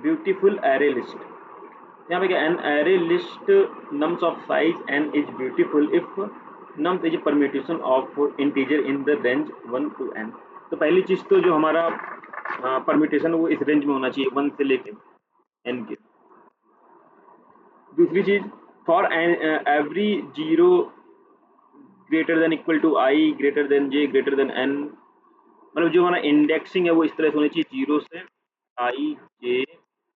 Beautiful array list. यहाँ पे क्या, an array list nums of size n is beautiful if nums is permutation of integer in the range 1 to n। तो पहली चीज तो जो हमारा परम्यूटेशन वो इस रेंज में होना चाहिए 1 से लेके n के। दूसरी चीज, for every zero greater than equal to i greater than j greater than n, मतलब जो हमारा इंडेक्सिंग है वो इस तरह से होनी चाहिए 0 से I J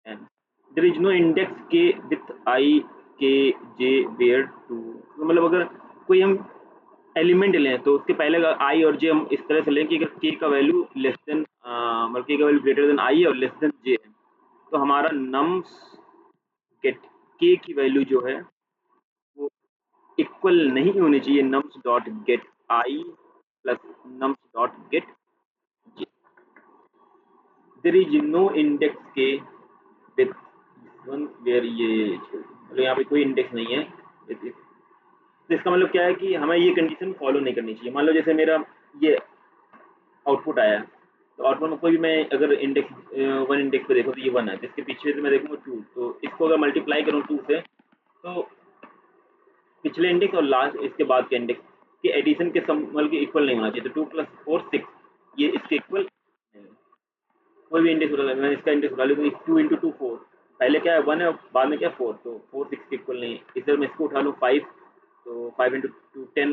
N. There is no index के with I K J where to, मतलब अगर कोई हम एलिमेंट लें तो उसके पहले आई और जे हम इस तरह से लें कि अगर के का वैल्यू लेस देन मतलब के का वैल्यू ग्रेटर देन आई है और लेस देन जे है, तो हमारा नम्स गेट के की वैल्यू जो है वो इक्वल नहीं होनी चाहिए nums dot get i plus nums dot get j. There is no index के विथ वन वेयर, ये मतलब यहाँ पे कोई इंडेक्स नहीं है। तो इसका मतलब क्या है कि हमें ये कंडीशन फॉलो नहीं करनी चाहिए। मान लो जैसे मेरा ये आउटपुट आया, तो आउटपुट में कोई भी मैं अगर इंडेक्स 1 इंडेक्स पे देखो तो ये 1 है, जिसके पीछे से मैं देखूंगा 2, तो इसको अगर मल्टीप्लाई करूँ 2 से, तो पिछले इंडेक्स और लास्ट इसके बाद के इंडेक्स के एडिशन के मतलब के इक्वल नहीं होना चाहिए। तो 2 + 4 6, ये इसके इक्वल नहीं है। कोई भी इंडेक्स उठा, मैं इसका इंडेक्स उठा लूँ तो 2 × 2 4, पहले क्या है 1 है और बाद में क्या है 4, तो 4 6 के इक्वल नहीं है। इधर मैं इसको उठा लूँ 5, तो 5 × 2 10,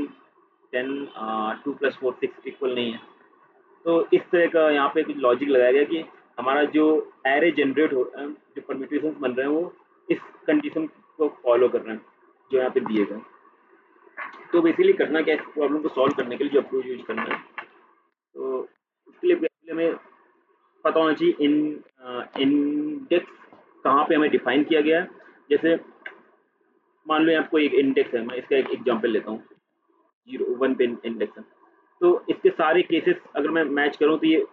10 2 + 4 6 इक्वल नहीं है। तो इस तरह का यहाँ पे कुछ लॉजिक लगाया गया कि हमारा जो एरे जनरेट हो रहा है, जो परम्यूटेशन बन रहे हैं वो इस कंडीशन को फॉलो कर रहे हैं जो यहाँ पे दिए गए। तो बेसिकली करना क्या है, इस प्रॉब्लम को सॉल्व करने के लिए जो अप्रोच यूज करना है, तो उसके लिए हमें पता होना चाहिए इंडेक्स कहाँ पे हमें डिफाइन किया गया है। जैसे मान लो यहाँ कोई एक इंडेक्स है, मैं इसका एक एग्जांपल लेता हूँ, 0 1 पे इंडेक्स है, तो इसके सारे केसेस अगर मैं मैच करूँ तो ये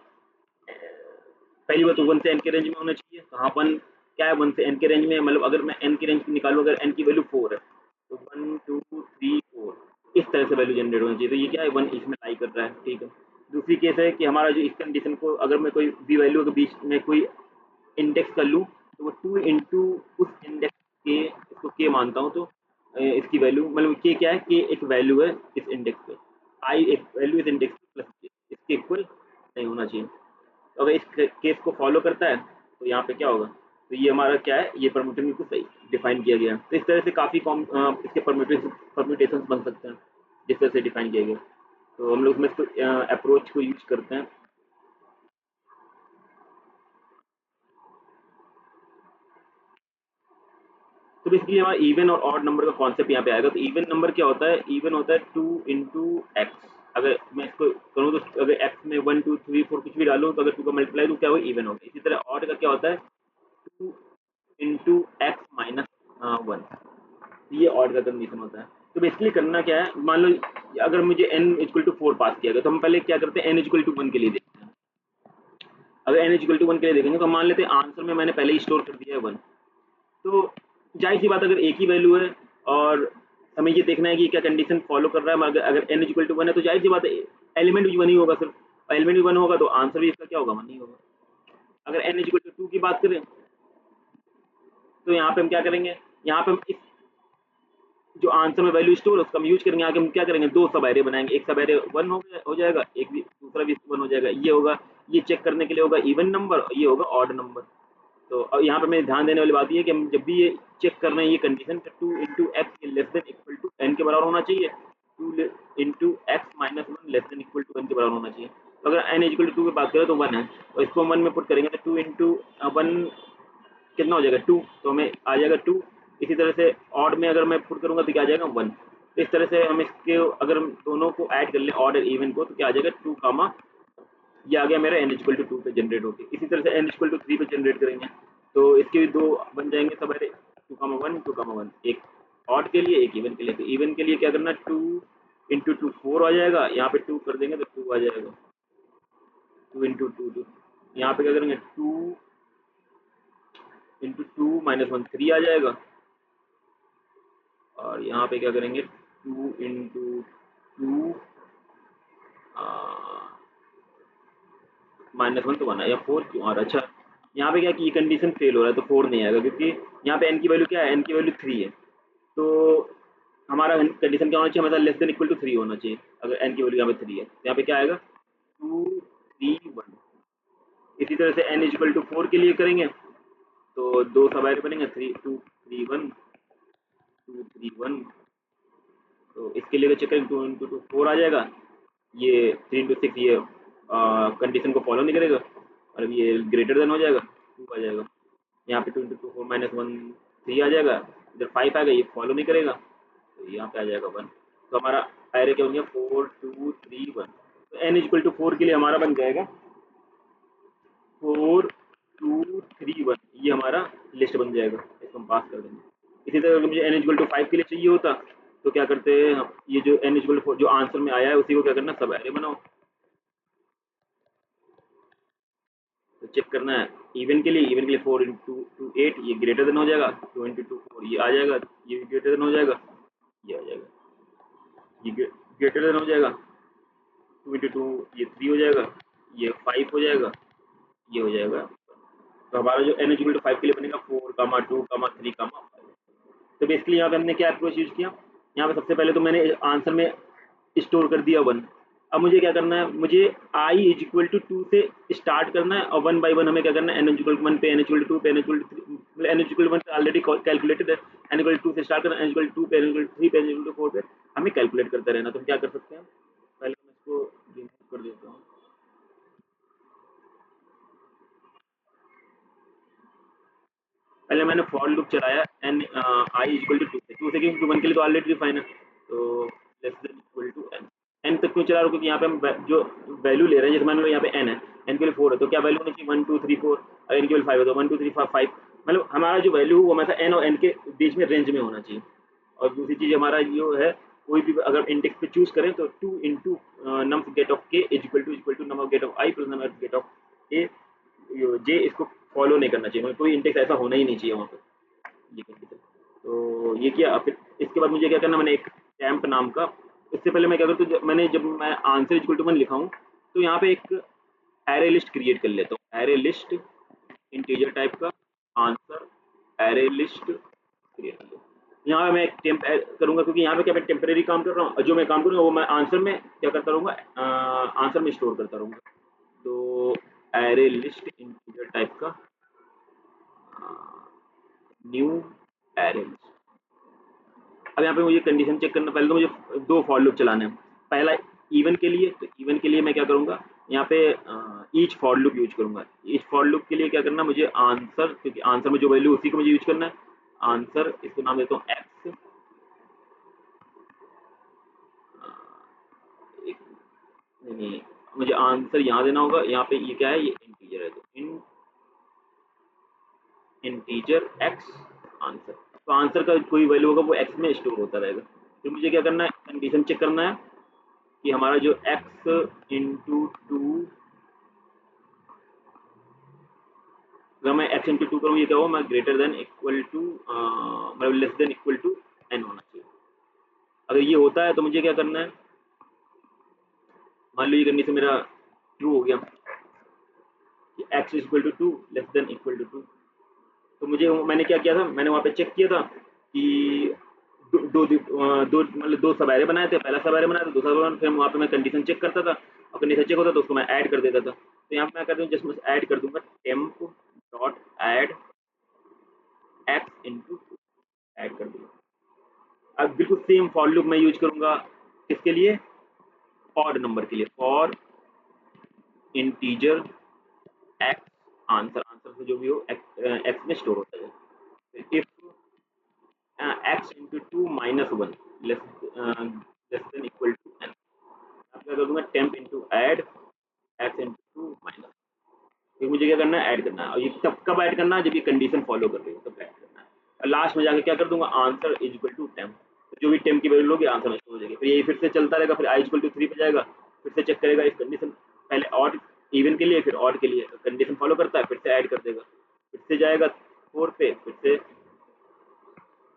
पहली बात तो 1 से एन के रेंज में होना चाहिए। कहाँ 1 क्या है, 1 से एन के रेंज में, मतलब अगर मैं एन की रेंज निकालूँ, अगर एन की वैल्यू 4 है तो 1 2 3 4 इस तरह से वैल्यू जनरेट होनी चाहिए। तो ये क्या है 1 इसमें लाई कर रहा है, ठीक है। दूसरी केस है कि हमारा जो इस कंडीशन को अगर मैं कोई बी वैल्यू के बीच में कोई इंडेक्स कर लूँ, तो वो 2 इंटू उस इंडेक्स के, इसको के मानता हूँ, तो इसकी वैल्यू मतलब के क्या है, के एक वैल्यू है इस इंडेक्स पे, आई एक वैल्यू इस इंडेक्स प्लस के, इसके इक्वल नहीं होना चाहिए। तो अगर इस केस को फॉलो करता है तो यहाँ पे क्या होगा, तो ये हमारा क्या है, ये परम्यूटेशन बिल्कुल सही डिफाइन किया गया है। तो इस तरह से काफ़ी इसके परम्यूटेशन बन सकते हैं जिस तरह से डिफाइन किया गया। तो हम लोग इसमें इसको अप्रोच को यूज करते हैं। तो बेसिकली हमारा इवन और ऑड नंबर का कॉन्सेप्ट यहाँ पे आएगा। तो इवन नंबर क्या होता है, इवन होता है 2 इंटू एक्स। अगर मैं इसको करूँ तो अगर एक्स में 1 2 3 4 कुछ भी डालूँ, तो अगर 2 का मल्टीप्लाई तो क्या होगा, इवन होगा। इसी तरह ऑड का क्या होता है, 2 इंटू एक्स माइनस 1, ये ऑड का कंडीशन होता है। तो बेसिकली करना क्या है, मान लो अगर मुझे n इक्वल टू 4 पास किया गया, तो हम पहले क्या करते हैं n इक्वल टू 1 के लिए देखते हैं। अगर n इक्वल टू 1 के लिए देखेंगे तो मान लेते हैं आंसर में मैंने पहले ही स्टोर कर दिया है 1, तो जाहिर सी बात अगर एक ही वैल्यू है और हमें ये देखना है कि क्या कंडीशन फॉलो कर रहा है, मगर अगर n इक्वल टू 1 है तो जाहिर सी बात है एलिमेंट भी 1 ही होगा, सिर्फ एलिमेंट भी 1 होगा तो आंसर भी इसका क्या होगा, 1 ही होगा। अगर n इक्वल टू 2 की बात करें तो यहाँ पे हम क्या करेंगे, यहाँ पे हम इस जो आंसर में वैल्यू स्टोर उसका हम यूज करेंगे। आगे हम क्या करेंगे, दो सब एरे बनाएंगे, एक सब एरे 1 हो जाएगा, एक भी दूसरा भी 1 हो जाएगा। ये होगा, ये चेक करने के लिए होगा इवन नंबर, और ये होगा ऑड नंबर। तो अब यहाँ पे मैं ध्यान देने वाली बात ये है कि हम जब भी ये चेक कर रहे हैं ये condition 2 into x less than equal to n के बराबर होना चाहिए, 2 into x minus 1 less than equal to n के बराबर होना चाहिए। तो अगर एन इक्वल टू 2 की बात करें तो 1 है, और इसको 1 में पुट करेंगे तो 2 इंटू 1 कितना हो जाएगा 2, तो हमें आ जाएगा 2। इसी तरह से ऑड में अगर मैं पुट करूंगा तो क्या आ जाएगा 1। तो इस तरह से हम इसके अगर हम दोनों को ऐड कर लें ऑड और इवन को, तो क्या आ जाएगा 2 कामा, ये आ गया मेरा n इक्वल टू 2 पे जनरेट होके। इसी तरह से n इक्वल टू 3 पे जनरेट करेंगे तो इसके भी दो बन जाएंगे सब अरे 2,1 2,1, एक ऑड के लिए एक इवन के लिए। तो इवन के लिए क्या करना, 2 इंटू 2 4 आ जाएगा, यहाँ पे 2 कर देंगे तो 2 आ जाएगा, 2 इंटू 2 2, यहाँ पे क्या करेंगे 2 इंटू 2 माइनस 1 3 आ जाएगा, और यहाँ पे क्या करेंगे 2 इंटू 2 माइनस 1 तो 1 है, या 4 क्यों आ रहा, अच्छा यहाँ पे क्या कि ये कंडीशन फेल हो रहा है तो 4 नहीं आएगा, क्योंकि यहाँ पे n की वैल्यू क्या है, n की वैल्यू 3 है। तो हमारा कंडीशन क्या होना चाहिए, हमारा लेस देन इक्वल टू 3 होना चाहिए। अगर n की वैल्यू यहाँ पे 3 है तो यहाँ पे क्या आएगा, 2 3 1। इसी तरह से n इक्वल टू 4 के लिए करेंगे तो दो सब ऐरे बनेंगे, 3 2 3 1 2 3 1। तो इसके लिए चेक करेंगे, 2 इंटू 2 4 आ जाएगा। ये 3 इंटू 6 ये कंडीशन को फॉलो नहीं करेगा, और अब ये ग्रेटर देन हो जाएगा, 2 आ जाएगा। यहाँ पे 2 इंटू 2 4 माइनस 1 3 आ जाएगा। इधर 5 आएगा, ये फॉलो नहीं करेगा, तो यहाँ पे आ जाएगा 1। तो हमारा एरे क्या बन गया, 4 2 3 1। तो एन इक्वल टू 4 के लिए हमारा बन जाएगा 4 2 3 1। ये हमारा लिस्ट बन जाएगा, इसको हम पास कर देंगे। इसी तरह अगर मुझे एन इक्वल टू 5 के लिए चाहिए होता तो क्या करते हैं हम, ये जो एन इक्वल टू जो आंसर में आया है उसी को क्या करना, सब एरे बनाओ। तो चेक करना है इवन के लिए 4 इंटू टू 8, ये ग्रेटर देन हो जाएगा। 2 इंटू 2 4 ये आ जाएगा, ये ग्रेटर देन हो जाएगा, ये आ जाएगा, ये ग्रेटर देन हो जाएगा। 2 इंटू 2 ये 3 हो जाएगा, ये 5 हो जाएगा, ये हो जाएगा। तो हमारा जो एन इक्वल टू 5 के लिए बनेगा 4 कामा 2 कामा 3 कामा 5। तो बेसिकली यहाँ पे हमने क्या अप्रोच यूज किया, यहाँ पे सबसे पहले तो मैंने आंसर में स्टोर कर दिया 1। अब मुझे क्या करना है, मुझे आई इज इक्वल टू 2 से स्टार्ट करना है, और 1 बाई 1 हमें क्या करना है, एन इक्वल टू 1 पे, एन इक्वल टू 2 पे, एन इक्वल टू 3, मतलब एन इक्वल टू 1 पे ऑलरेडी कैलकुलेटेड है, एन इक्वल टू 2 से स्टार्ट करना, एन इक्वल टू 2 पे, एन इक्वल टू 3 पे, एन इक्वल टू 4 पे हमें कैलकुलेट करते रहना। तो हम क्या कर सकते हैं, पहले मैं इसको रिमूव कर देता हूँ। पहले मैंने फॉर लूप चलाया एन आई इक्वल टू 2 से क्योंकि 1 के लिए तो ऑलरेडी डिफाइन है, तो less than equal to n. N तक क्यों चला रहा हूँ, क्योंकि यहाँ पे हम जो वैल्यू ले रहे हैं, जैसे मान लो यहाँ पे एन है, एन के लिए 4 है, तो क्या वैल्यू होनी चाहिए 1 2 3 4, और एन के लिए 5 है तो 1 2 3 4 5। मतलब हमारा जो वैल्यू है वो हमेशा एन और एन के बीच में रेंज में होना चाहिए। और दूसरी चीज़ हमारा जो है, कोई भी अगर इंडेक्स पे चूज करें तो 2 into num get of K equal to number get of I plus number get of A J, इसको फॉलो नहीं करना चाहिए, मतलब कोई इंडेक्स ऐसा होना ही नहीं चाहिए वहाँ पर। ये कंडीशन, तो ये किया। फिर इसके बाद मुझे क्या करना, मैंने एक टैम्प नाम का, इससे पहले मैं क्या करता हूँ, मैंने जब मैं आंसर इक्वल टू 1 लिखा हूँ तो यहाँ पे एक एरे लिस्ट क्रिएट कर लेता हूँ, एरे लिस्ट इंटीजर टाइप का आंसर एरे लिस्ट क्रिएट कर लिया। यहाँ पे मैं एक टेम्प ऐड करूंगा, क्योंकि यहाँ पे क्या मैं टेम्परेरी काम कर रहा हूँ, और जो मैं काम करूंगा वो मैं आंसर में क्या करता रहूँगा, आंसर में स्टोर करता रहूँगा। तो एरे लिस्ट इंटीजर टाइप का न्यू एरे लिस्ट। अब यहाँ पे मुझे कंडीशन चेक करना, पहले तो मुझे दो फॉर लूप चलाने हैं। पहला इवन के लिए, तो इवन के लिए मैं क्या करूँगा, यहाँ पे ईच फॉर लूप यूज करूँगा। ईच फॉर लूप के लिए क्या करना, मुझे आंसर, क्योंकि आंसर में जो वैल्यू उसी को मुझे यूज करना है, आंसर इसको नाम देता हूँ एक्स। एक नहीं, मुझे आंसर यहाँ देना होगा, यहाँ पे ये क्या है, ये इंटीजर है, तो इंटीजर एक्स आंसर। तो आंसर का कोई वैल्यू होगा वो एक्स में स्टोर होता रहेगा। फिर मुझे क्या करना है, कंडीशन चेक करना है कि हमारा जो x इंटू टू, अगर मैं x इंटू टू करूँ ये क्या हो, मैं ग्रेटर देन इक्वल टू मतलब less than equal to n होना चाहिए। अगर ये होता है तो मुझे क्या करना है, मान लो ये कंडीशन मेरा ट्रू हो गया कि x equal to 2 less than equal to 2। तो मुझे मैंने क्या किया था, मैंने वहाँ पे चेक किया था कि दो मतलब दो सब एरे बनाए थे, पहला सब एरे बनाया था, दूसरा बनाया, फिर वहाँ पे मैं कंडीशन चेक करता था, और कंडीशन चेक होता तो उसको मैं ऐड कर देता था। तो यहाँ पे मैं कर दूँ, जस्ट मैं ऐड कर दूंगा temp dot add x into add कर दूंगा। अब बिल्कुल सेम फॉर लूप मैं यूज करूंगा किसके लिए, ऑड नंबर के लिए, for integer x answer, answer से जो भी हो एक्स में स्टोर होता है। If x into two minus one less than equal to n, अब क्या कर दूंगा, temp into add x into two minus. फिर मुझे क्या करना है, ऐड करना है, और ये तब कब ऐड करना है, जब ये कंडीशन फॉलो कर रही है तब ऐड करना है। और लास्ट में जाके क्या कर दूंगा, answer is equal to temp, जो भी टेम्प की वैल्यू लोगे आंसर में स्टोर हो जाएगी। फिर ये फिर से चलता रहेगा, फिर आई इक्वल टू 3 पे जाएगा, फिर से चेक करेगा इस कंडीशन, पहले ऑड इवन के लिए फिर ऑड के लिए कंडीशन फॉलो करता है, फिर से ऐड कर देगा, फिर से जाएगा 4 पे, फिर से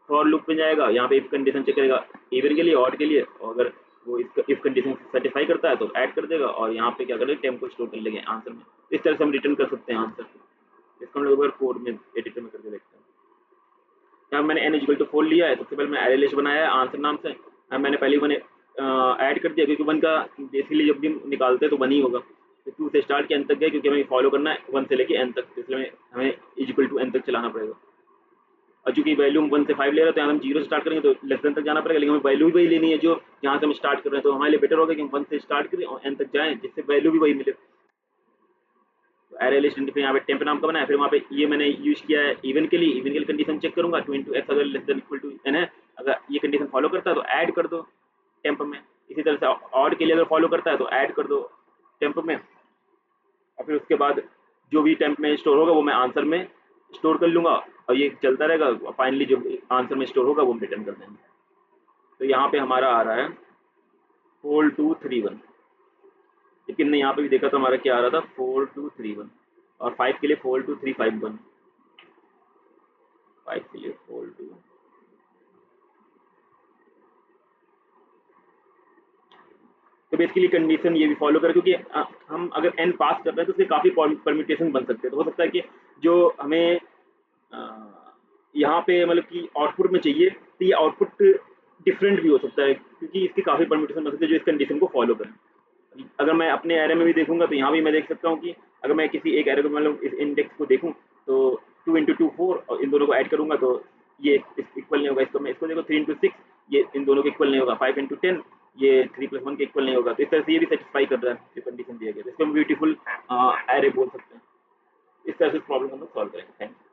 फॉर लूप में जाएगा, यहाँ पे इफ कंडीशन चेक करेगा इवन के लिए ऑड के लिए, और अगर वो इफ कंडीशन सेटिस्फाई करता है तो ऐड कर देगा, और यहाँ पे क्या करेगा, टेम्प को स्टोर कर लेंगे आंसर में। इस तरह से हम रिटर्न कर सकते हैं आंसर। इसको हम लोग एक बार कोड में एडिटर में करके देखते हैं। यहाँ मैंने n इक्वल टू 4 लिया है। सबसे पहले मैंने अरे लिस्ट बनाया है आंसर नाम से। अब मैंने पहले वन ऐड कर दिया, क्योंकि वन का बेसिकली जब भी निकालते हैं तो वन ही होगा। तो 2 से स्टार्ट के n तक गए, क्योंकि हमें फॉलो करना है 1 से लेके n तक, तो इसलिए हमें इक्वल टू n तक चलाना पड़ेगा। और चूंकि वैल्यू हम 1 से 5 ले रहे हैं तो यहाँ हम 0 से स्टार्ट करेंगे तो लेस देन तक जाना पड़ेगा, लेकिन हमें वैल्यू भी वही लेनी है जो जहाँ से हम स्टार्ट कर रहे हैं। तो हमारे लिए बेटर होगा कि हम 1 से स्टार्ट करें और n तक जाएं, जिससे वैल्यू भी वही मिले। तो एरे लिस्ट यहाँ पे टेम्प नाम का बना है। फिर वहाँ पे ये मैंने यूज किया है इवन के लिए। इवन के लिए कंडीशन चेक करूंगा 2 × x अगर less than equal to n है, अगर ये कंडीशन फॉलो करता है तो ऐड कर दो टेम्प में। इसी तरह से ऑड के लिए अगर फॉलो करता है तो ऐड कर दो टेम्प में। और फिर उसके बाद जो भी टेम्प में स्टोर होगा वो मैं आंसर में स्टोर कर लूंगा, और ये चलता रहेगा। फाइनली जो आंसर में स्टोर होगा वो हम रिटर्न कर देंगे। तो यहाँ पे हमारा आ रहा है 4231, लेकिन यहाँ पे भी देखा तो हमारा क्या आ रहा था 4231, और 5 के लिए 42351, 5 के लिए 42। तो बेसिकली कंडीशन ये भी फॉलो करें, क्योंकि हम अगर n पास कर रहे हैं तो उसके काफ़ी परम्यूटेशन बन सकते हैं। तो हो सकता है कि जो हमें यहाँ पे मतलब कि आउटपुट में चाहिए, तो ये आउटपुट डिफरेंट भी हो सकता है, क्योंकि इसके काफ़ी परम्यूटेशन बन सकते हैं जो इस कंडीशन को फॉलो करें। अगर मैं अपने एरे में भी देखूंगा तो यहाँ भी मैं देख सकता हूँ कि अगर मैं किसी एक एरे को मतलब इस इंडेक्स को देखूँ तो 2 × 2 4, और इन दोनों को ऐड करूंगा तो ये इक्वल नहीं होगा। इसको मैं इसको देखो 3 × 6, ये इन दोनों के इक्वल नहीं होगा। 5 × 10, ये 3 + 1 के इक्वल नहीं होगा। तो इस तरह से ये भी सेटिस्फाई कर रहा है जो कंडीशन दिया गया। तो इसको हम ब्यूटीफुल एरे बोल सकते हैं। इस तरह से प्रॉब्लम हम लोग सॉल्व करेंगे। Thank you.